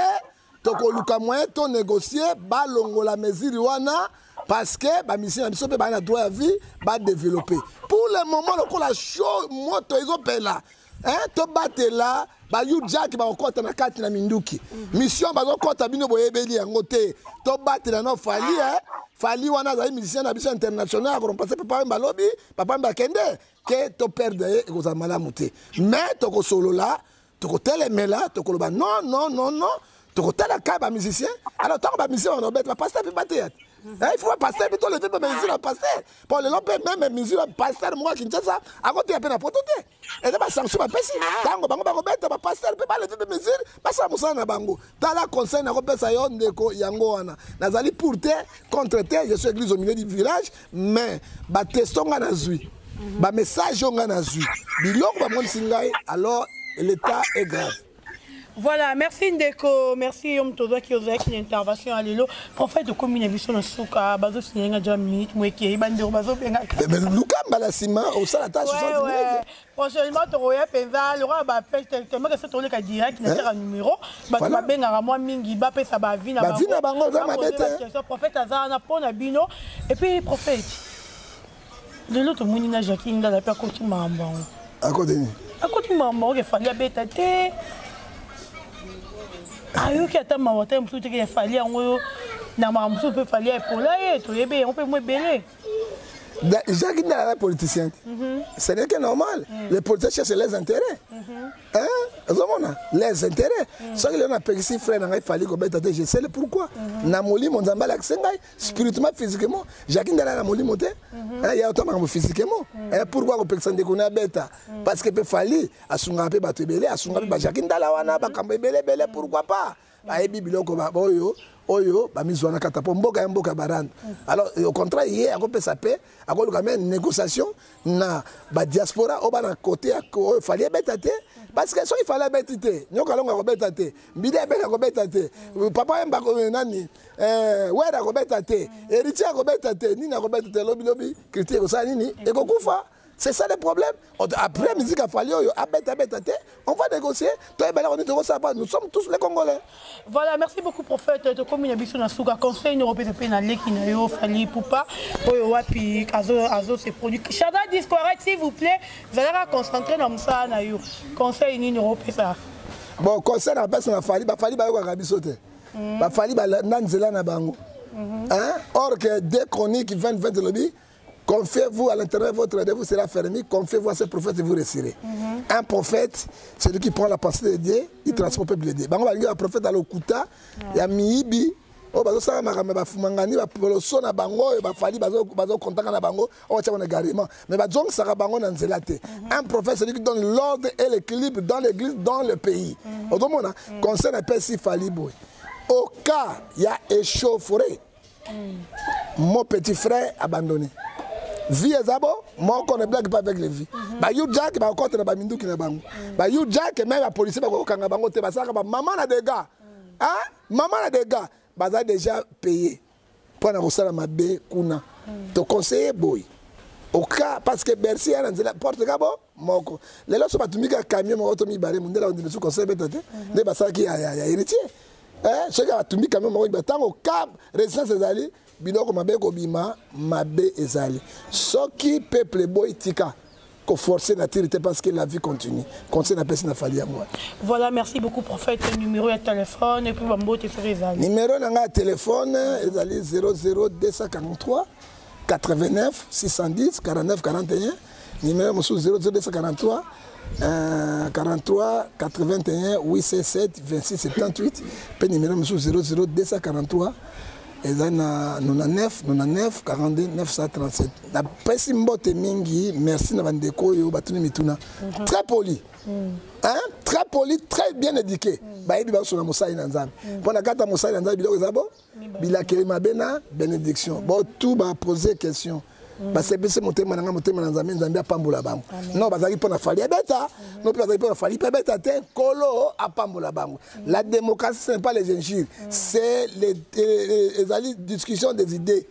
toko luka moyen to négocier ba longo la mesure wana parce que ba mission na biso pe ba na droit à vie ba développer. Pour le moment le la show moto izo pela. To battre là, ba yu jack ba okota na kati na minduki. Mission ba okota bino boyebeli yango te. To battre na no fali fali wana za musicien na biso international ko passer papa Mbalobi, papa Mbakende que to perdre ko za malamu te. Mais to ko solo là, tokotelemela tokoloba non non non non tokotala ka ba musicien alors tant ba musicien on obet ba pasteur pe bater il faut pasteur plutôt lever ba musicien ba pasteur pour le lompe même musicien pasteur moi Kinshasa à côté ya pe na potote et ba sanction ba pesi tango bango ba kobeta ba pasteur pe ba lever ba musicien ba sa musana bango tala conseil na kopesa yo ndeko yango wana nazali pour te contre te je suis église au milieu du village mais ba testonga na zui ba message on a zui biloko ba monisi ngai alors l'état est grave. Voilà, merci Ndeko, merci Yom Toza qui a une intervention à l'élo. Prophète de communication dans Souka, Bazo Singa Jamit, Moueki, Bandero Bazo Benga. Mais Luka Balasima, au Salata, 60 minutes. Prochainement, tu auras Penza, le roi Bapel, tellement que c'est ton cas direct, il y a un numéro. Bah, tu vas bien à moi, Mingi, Bapé, ça va venir à Bango. Prophète Azana, Pona Bino. Et puis, prophète. De l'autre, Mounina Jacqueline, dans la paix, côté Mamban. À côté Mamban, il fallait bêter. Ayo qui attend ma voiture, je suis fallait en na ma muso peut fallait pour là et tout bébé on peut moins belé. Jacques n'est pas politicien. Ce n'est que normal. Les politiciens cherchent les intérêts. Hein? Les intérêts. Ce que l'on a perçu, frère, il fallait que je sais le pourquoi. Namoli mon zamba l'accès spirituellement, physiquement. Jacques n'est pas la moli monté. Il y a autant de physiquement. Pourquoi on peut s'en déconner bêta? Parce que peut fallait à son rapé battre belé, à son rapé Jacques n'est pas la wana, belé belé pourquoi pas? Aïe bibilo comme boyo. Oyo, ba mizwana katapo mboka mboka baranda. Alors au contraire hier à côté ça paix, à côté quand même négociation na ba diaspora au bas d'un côté il fallait bêtater parce que il fallait bêtater. Nyoka longa ko bêtater. Mbide bela ko bêtater. Papa mba ko nani wera ko bêtater. Héritier ko bêtater. Nina ko bêtater lobi lobi critique ko ça nini et ko kufa. C'est ça le problème. Après la musique a fallu, on va négocier. Nous sommes tous les Congolais. Voilà, merci beaucoup, prophète. De communication dans Souka, conseil européen pénal qui n'a eu fallu pour pas. Puis Azo c'est produit. Chada Discorrect, s'il vous plaît, vous allez concentrer dans ça. Conseil européen. Bon, conseil n'a pas son fallu, fallu rabisoter. Fallu nanzela na bango. Or que des chroniques 20 de lobby. Confiez-vous à l'intérieur de votre rendez-vous sera fermé. Confiez-vous à ce prophète et vous réussirez. Un prophète, c'est lui qui prend la pensée de Dieu, il transforme le peuple de Dieu. Il y a un prophète à l'Okuta, il y a Miibi, il y a Fumangani, il y a Polosona Bango, il y a Fali, il y a Kontaka Bango, il y a Garima. Mais il y a Sarah Bango dans Zelate. Un prophète, c'est lui qui donne l'ordre et l'équilibre dans l'église, dans le pays. Au moment où conseil n'a pas si Faliboy. Au cas, il y a échauffouré. Mon petit frère abandonné. Vie ezabo, moi on ne blague pas avec les vies. Bah you Jack, bah encore t'es na mindu qui na bango. Bah you Jack, même la police bah kanga bango te bah ça bah maman a des gars, hein? Maman a des gars, bah ça déjà payé. Pour na rosala mabe kuna. Te conseiller boy. Au cas parce que Bercy a la porte gabo, moko. Les lots sont pas tumika camion mon auto mi baré mon là on dit sous conseil bêtate. Ne bah ça qui a héritier. Hein? Ce gars tumika camion mon bah tant au cap résidence des alliés. Biloko mabe ko bima mabe ezali soki peuple boy tika ko forcer la tirité parce que la vie continue conseil na personne na fali à moi. Voilà, merci beaucoup prophète. Numéro de téléphone et puis bambo te faire ezali numéro na téléphone ezali 00243 89 610 49 41 numéro musu 00243 43 81 877 26 78 puis numéro musu 00243 et là, 99 42 937. La presse mbote mingi, merci na bandeko yo batuni mituna. Très poli. Hein? Très poli, très bien éduqué. Ba yebi ba so na mosai na nzambe. Pona kata mosai na nzambe biloko zabo. Bila kelema bena bénédiction. Bon tout ba poser question. Parce que c'est monter mananga monter manzambe nzambe apambola bango. Non bazaki pona fali beta. Non bazaki pona fali beta te kolo apambola bango. La démocratie ce n'est pas les injures, c'est les discussions des idées.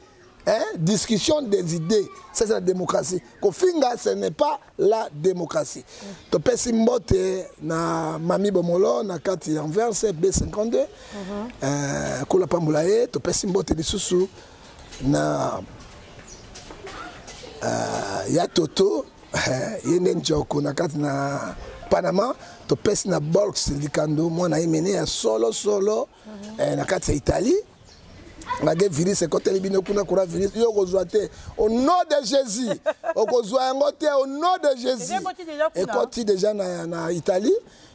Hein? Discussion des idées, c'est la démocratie. Kofinga, ce n'est pas la démocratie. Tu peux simboter na Mami Bomolo, na Kati Anvers, B52, Kola Pambolaye, tu peux simboter des sous na Yatoto, Yenen Joko, na Kati na Panama, tu peux na Borx Likando, moi na mené à solo, na Kati Italie. Magé virus et côté libino kuna kura virus yo kozwate au nom de Jésus au kozwa ngote au nom de Jésus et quand déjà na Italie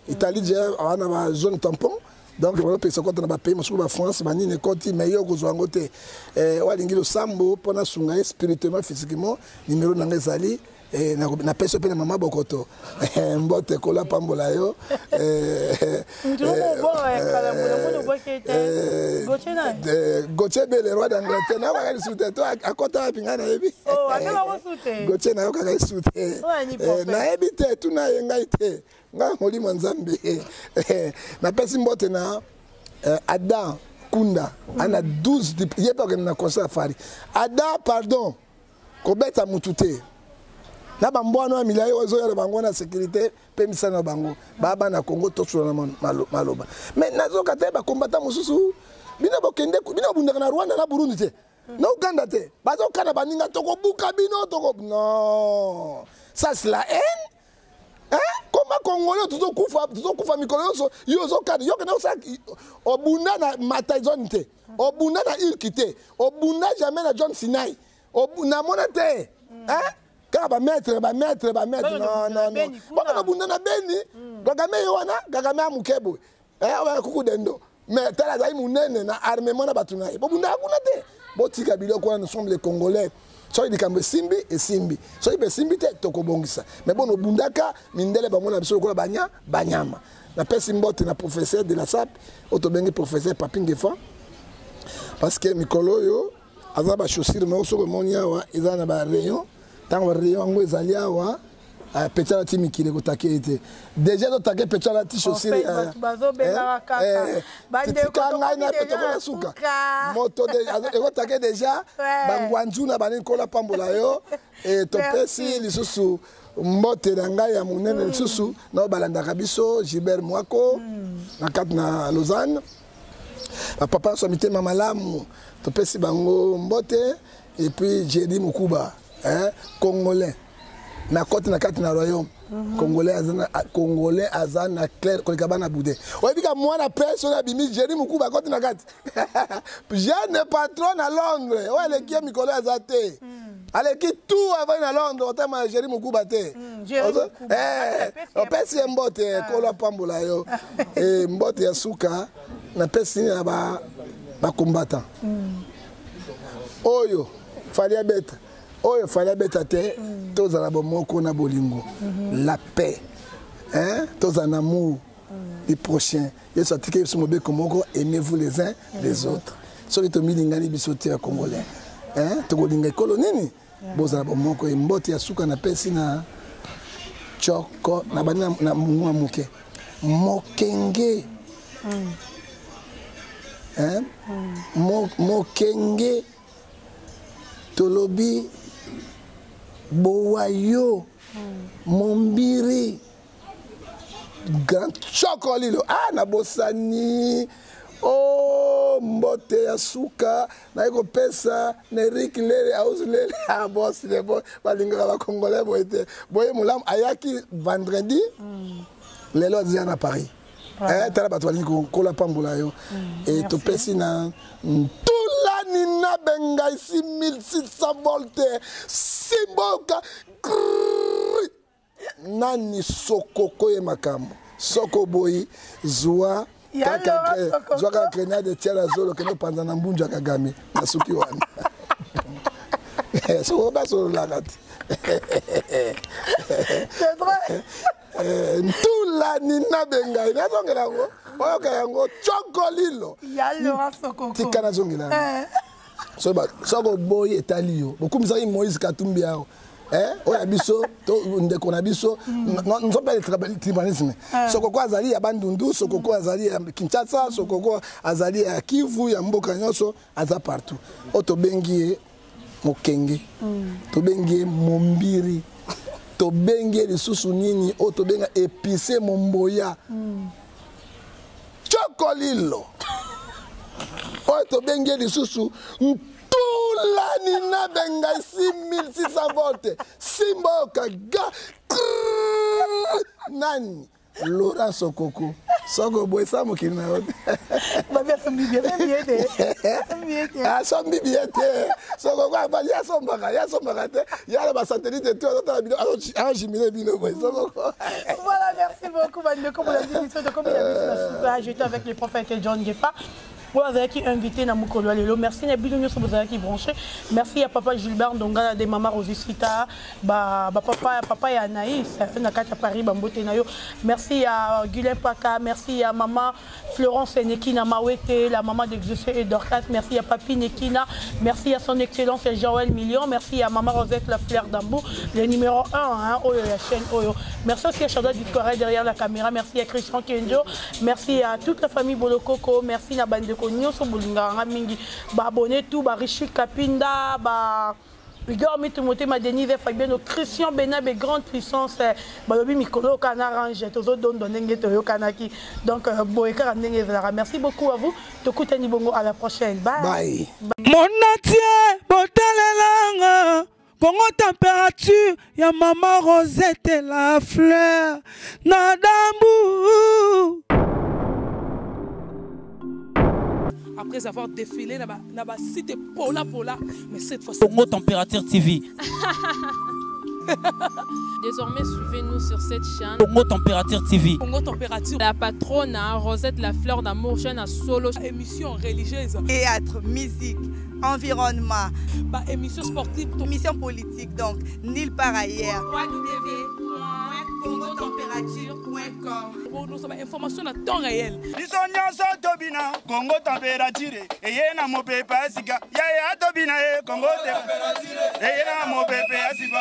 déjà on a une zone tampon donc on peut se compter dans pays mais sur la France mani ne côté mais yo kozwa ngote walingi lo sambo pona sunga spirituellement physiquement numéro na ngezali na pesa pe na mama bokoto mbote kola pambola yo Gauthier bele roi d'Angleterre na ba soute to akota pingana yebi Gauthier na yo kaka soute na ebite tu na yenga ite nga molimo nzambe na pesa mbote na Adam Kunda ana 12 yepa na concert fari Adam pardon kobeta mutute na bambwana wa milai ozo ya bango na sécurité pe misana bango baba na Congo to sura na maloba mais nazo kate ba combattant mususu bina bokende bina bundaka na Rwanda na Burundi te na Uganda te bazo kana baninga toko buka bino toko non ça c'est la haine hein comment Congolais tout kufa mikolo yo zo kana yo kana ça obunda na Matazone te obunda na Ilkite obunda jamais na John Sinai obunda monate hein quand ba maître non baka bunda na beni gagame wana gagame amukebo wa kuku dendo mais tala zai munene na armement na batuna bo bunda kuna te botika biloko nous sommes les Congolais so di kambe simbi et simbi so ibe simbi te tokobongisa mais bon obundaka mindele bango na biso ko banyama na pesi mbote na professeur de la SAP otobengi professeur Papingefa parce que mikolo yo azaba chaussure mais so ko monia wa izana ba rayon tant rayon ngo ezalia wa petala ti mikile ko takete déjà to take petala ti chaussure bazo benga kaka bande ko na petala suka moto de ko take déjà bangwanzu na bani kola pambola yo et to pesi lisusu mbote na ngai ya munene lisusu na balanda kabiso Gilbert Mwako na kat na Lausanne papa so mitema malamu to pesi bango mbote et puis Jedi Mukuba Congolais na côté na carte na royaume Congolais azana clair ko kabana boudé oyebika mwana pesa na bimi Jedi Mukuba côté na carte jeune patron à Londres ouais le qui mikolo azate allez qui tout avant na Londres au tema Jedi Mukuba te o pesa mbote ko la pambola yo et mbote ya suka na pesa na ba combattant oyo fallait bête oyo fallait bête te tous en abomoko na bolingo la paix hein tous en amour du prochain et ça tike sur mobe komoko aimez-vous les uns les autres so to milingani bisote congolais hein to golinga ekolo nini boza abomoko e mbote ya suka na pesi na choko na bana na mwa muke mokenge hein mokenge tolobi bowayo mombiri grand chocolilo na bosani mbote ya suka na iko pesa na Eric Lele auslele boss le bo balinga ba congolais boite boye mulam ayaki vendredi lelo diana Paris tala batwali ko la pambola yo et to pesi na Nina benga 6600 volts simboka nani sokoko ye makambo soko boyi zwa kaka grenade tiara zolo keno panza na mbunja kagame na suki wana soko baso la gati c'est vrai ntula nina benga ina zongela ngo oyo kayango chokolilo yalo asoko tikana zongela so ba soko boy etalio bokumisa ki Moïse Katumbi yao oya biso to ndeko na biso nzo pa le tribalisme soko kwa azali ya bandundu soko kwa azali ya Kinshasa soko kwa azali ya Kivu ya mboka nyonso aza partout oto bengi mokenge to bengi mombiri to bengi lisusu nini oto benga épicé momboya chokolilo oto bengi lisusu ntula nina benga 6600 volts simboka ga nani Laurent Sokoko soko boy sa mokina yote babia sambi bien biete. Ah, son bibiete. Son quoi, il y a son baga, il y a son bagate. Il y a la satellite et tout. Ah, j'ai mis les bino. Voilà, merci beaucoup, Bandeko, pour la discussion de comment il y a vu j'étais avec le prophète John Gefa. Vous avez invité na Mukolo Lelo. Merci na bidonyo so vous avez branché. Merci à papa Gilbert Ndonga de maman Rosicita, papa et Anaïs, na kata Paris bambote na yo. Merci à Guylain Paka, merci à maman Florence Nekina Mawete, la maman d'Exaucé et Dorcas, merci à papi Nekina, merci à son excellence Joël Million, merci à maman Rosette la fleur d'Ambou, le numéro 1 hein, Oyo la chaîne Oyo. Merci aussi à Chanda Discoré derrière la caméra, merci à Christian Kenjo, merci à toute la famille Bolokoko, merci à Bande Nyonso Bolinganga mingi ba abonné tout ba Richi Kapinda ba Igor Mitumote ma Denise Fabiano Christian Benabe grande puissance ba lobi mikolo kana range tozo don donenge to yo kanaki donc boeka ndenge zara. Merci beaucoup à vous tokutani bongo à la prochaine bye mon atie botalelanga Congo température ya maman Rosette la fleur Nadambu. Après avoir défilé, na ba site Pola, mais cette fois-ci. Congo Température TV. Désormais, suivez-nous sur cette chaîne. Congo Température TV. Congo Température. La patronne, Rosette la fleur d'amour, chaîne à solo. Émission religieuse. Théâtre, musique, environnement. Bah, émission sportive. Émission politique, donc, nulle part ailleurs. www.congotempérature.com. Pour nous avoir information à temps réel. Congo température. Et y'a na mo pepe asika. Ya ya tobina Congo température. Et y'a na mo pepe asika.